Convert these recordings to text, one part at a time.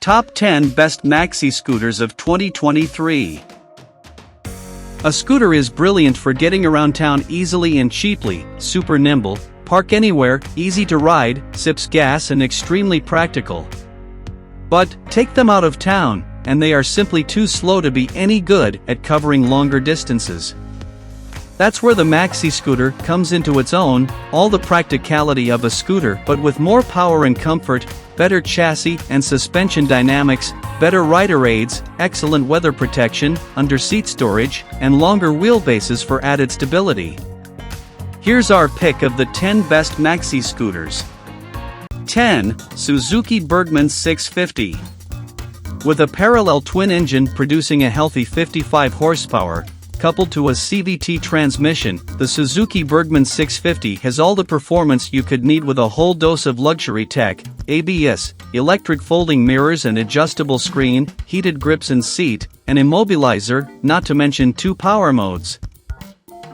Top 10 Best Maxi Scooters of 2023. A scooter is brilliant for getting around town easily and cheaply, super nimble, park anywhere, easy to ride, sips gas and extremely practical. But, take them out of town, and they are simply too slow to be any good at covering longer distances. That's where the Maxi scooter comes into its own, all the practicality of a scooter but with more power and comfort, better chassis and suspension dynamics, better rider aids, excellent weather protection, under-seat storage, and longer wheelbases for added stability. Here's our pick of the 10 best Maxi scooters. 10. Suzuki Bergman 650. With a parallel twin engine producing a healthy 55 horsepower, coupled to a CVT transmission, the Suzuki Bergman 650 has all the performance you could need with a whole dose of luxury tech: ABS, electric folding mirrors and adjustable screen, heated grips and seat, an immobilizer, not to mention 2 power modes.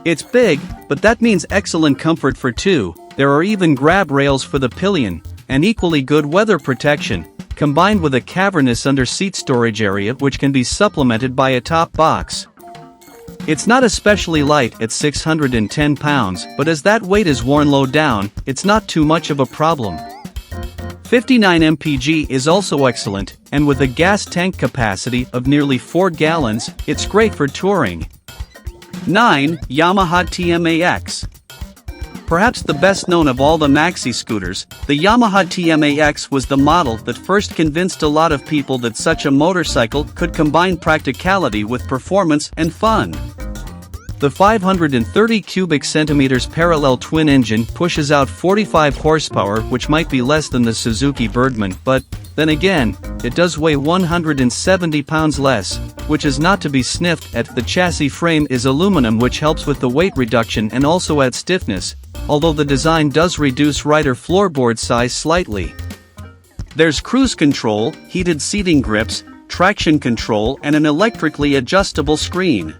It's big, but that means excellent comfort for 2, there are even grab rails for the pillion, and equally good weather protection, combined with a cavernous under-seat storage area which can be supplemented by a top box. It's not especially light at 610 pounds, but as that weight is worn low down, it's not too much of a problem. 59 mpg is also excellent, and with a gas tank capacity of nearly 4 gallons, it's great for touring. 9. Yamaha TMAX. Perhaps the best known of all the Maxi scooters, the Yamaha TMX was the model that first convinced a lot of people that such a motorcycle could combine practicality with performance and fun. The 530 cubic centimeters parallel twin engine pushes out 45 horsepower, which might be less than the Suzuki Bergman, but, then again, it does weigh 170 pounds less, which is not to be sniffed at. The chassis frame is aluminum, which helps with the weight reduction and also adds stiffness, although the design does reduce rider floorboard size slightly. There's cruise control, heated seating grips, traction control and an electrically adjustable screen.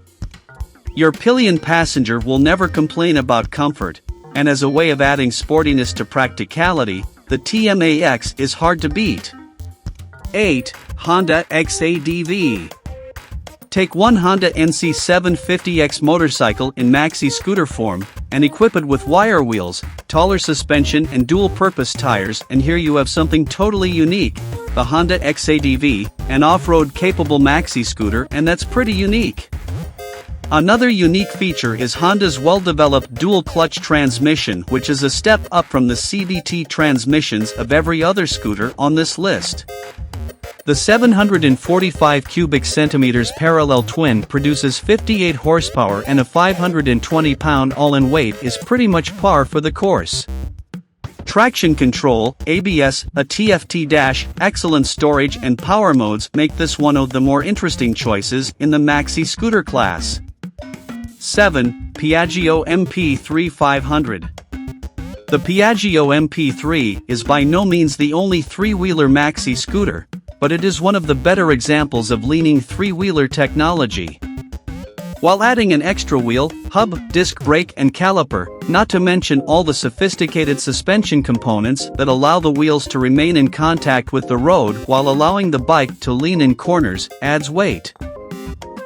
Your pillion passenger will never complain about comfort, and as a way of adding sportiness to practicality, the TMAX is hard to beat. 8. Honda X-ADV. Take one Honda NC750X motorcycle in Maxi scooter form, and equip it with wire wheels, taller suspension and dual-purpose tires, and here you have something totally unique, the Honda XADV, an off-road capable Maxi scooter, and that's pretty unique. Another unique feature is Honda's well-developed dual-clutch transmission, which is a step up from the CVT transmissions of every other scooter on this list. The 745 cubic centimeters parallel twin produces 58 horsepower and a 520 pound all-in weight is pretty much par for the course. Traction control, ABS, a TFT dash, excellent storage and power modes make this one of the more interesting choices in the Maxi scooter class. 7. Piaggio MP3 500. The Piaggio MP3 is by no means the only three-wheeler Maxi scooter, but it is one of the better examples of leaning three-wheeler technology. While adding an extra wheel, hub, disc brake and caliper, not to mention all the sophisticated suspension components that allow the wheels to remain in contact with the road while allowing the bike to lean in corners, adds weight.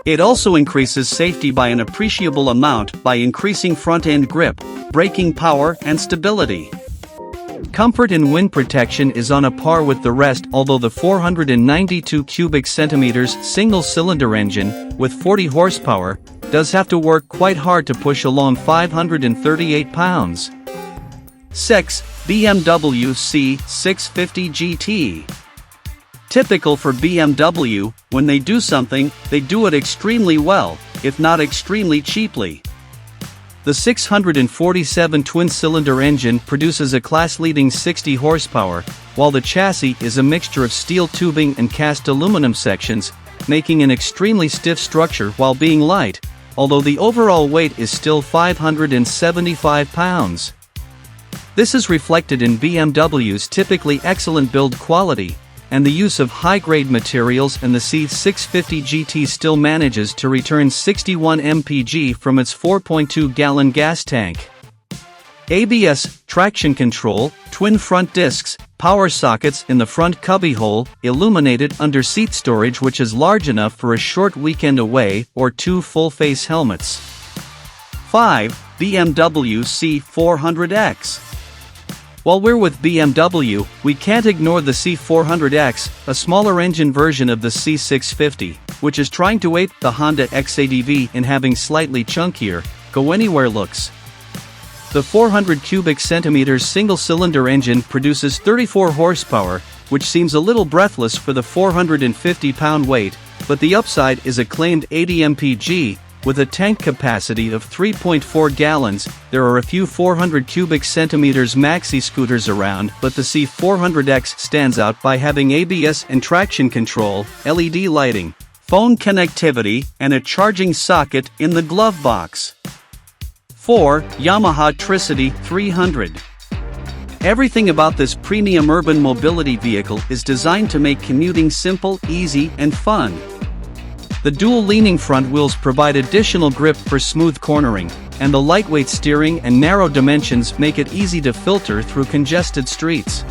It also increases safety by an appreciable amount by increasing front-end grip, braking power and stability. Comfort and wind protection is on a par with the rest, although the 492 cubic centimeters single-cylinder engine, with 40 horsepower, does have to work quite hard to push along 538 pounds. 6. BMW C650 GT. Typical for BMW, when they do something, they do it extremely well, if not extremely cheaply. The 647 twin-cylinder engine produces a class-leading 60 horsepower, while the chassis is a mixture of steel tubing and cast aluminum sections, making an extremely stiff structure while being light, although the overall weight is still 575 pounds. This is reflected in BMW's typically excellent build quality, and the use of high-grade materials, and the C650 GT still manages to return 61 mpg from its 4.2-gallon gas tank. ABS, traction control, twin front discs, power sockets in the front cubbyhole, illuminated under seat storage which is large enough for a short weekend away or 2 full-face helmets. 5. BMW C400X. While we're with BMW, we can't ignore the C400X, a smaller engine version of the C650, which is trying to ape the Honda X-ADV in having slightly chunkier, go-anywhere looks. The 400 cubic centimeters single-cylinder engine produces 34 horsepower, which seems a little breathless for the 450-pound weight, but the upside is a claimed 80 mpg, with a tank capacity of 3.4 gallons. There are a few 400 cubic centimeters Maxi-scooters around, but the C400X stands out by having ABS and traction control, LED lighting, phone connectivity, and a charging socket in the glove box. 4. Yamaha TriCity 300. Everything about this premium urban mobility vehicle is designed to make commuting simple, easy, and fun. The dual leaning front wheels provide additional grip for smooth cornering, and the lightweight steering and narrow dimensions make it easy to filter through congested streets.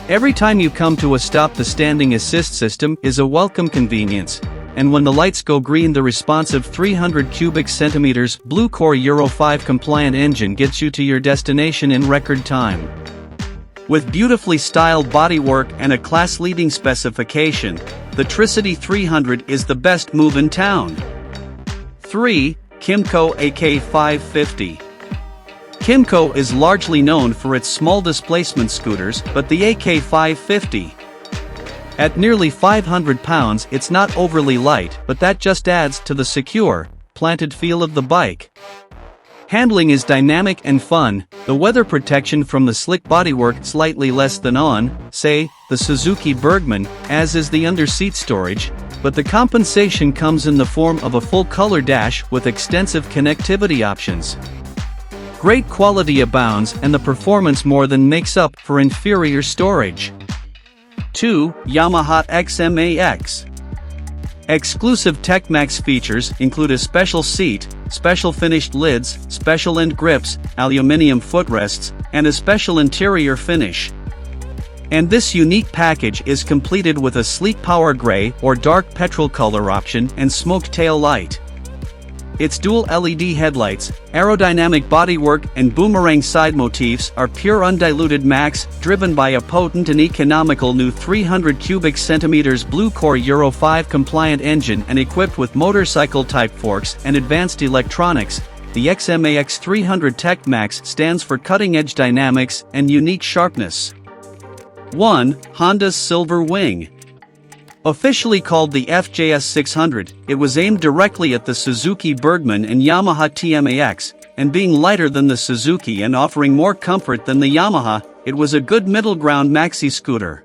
Every time you come to a stop, the standing assist system is a welcome convenience, and when the lights go green, the responsive 300 cubic centimeters Blue Core Euro 5 compliant engine gets you to your destination in record time. With beautifully styled bodywork and a class-leading specification, the TriCity 300 is the best move in town. 3. Kimco Ak550. Kymco is largely known for its small displacement scooters, but the Ak550, at nearly 500 pounds, it's not overly light, but that just adds to the secure, planted feel of the bike. Handling is dynamic and fun, the weather protection from the slick bodywork slightly less than on, say, the Suzuki Bergman, as is the under-seat storage, but the compensation comes in the form of a full-color dash with extensive connectivity options. Great quality abounds, and the performance more than makes up for inferior storage. 2. Yamaha XMAX. Exclusive TMAX features include a special seat, special finished lids, special end grips, aluminum footrests, and a special interior finish. And this unique package is completed with a sleek power gray or dark petrol color option and smoke tail light. Its dual LED headlights, aerodynamic bodywork, and boomerang side motifs are pure undiluted max, driven by a potent and economical new 300 cubic centimeters Blue Core Euro 5 compliant engine and equipped with motorcycle-type forks and advanced electronics. The XMAX 300 TMAX stands for cutting-edge dynamics and unique sharpness. 1. Honda's Silver Wing. Officially called the FJS 600, it was aimed directly at the Suzuki Bergman and Yamaha TMAX, and being lighter than the Suzuki and offering more comfort than the Yamaha, it was a good middle ground maxi scooter.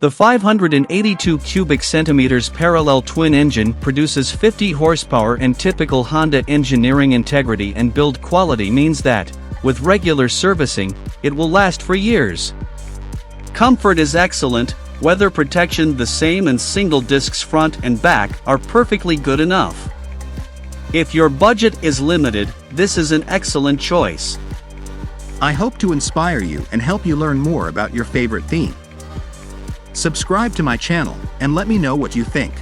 The 582 cubic centimeters parallel twin engine produces 50 horsepower, and typical Honda engineering integrity and build quality means that, with regular servicing, it will last for years. Comfort is excellent. Weather protection the same, and single discs front and back are perfectly good enough. If your budget is limited, this is an excellent choice. I hope to inspire you and help you learn more about your favorite theme. Subscribe to my channel and let me know what you think.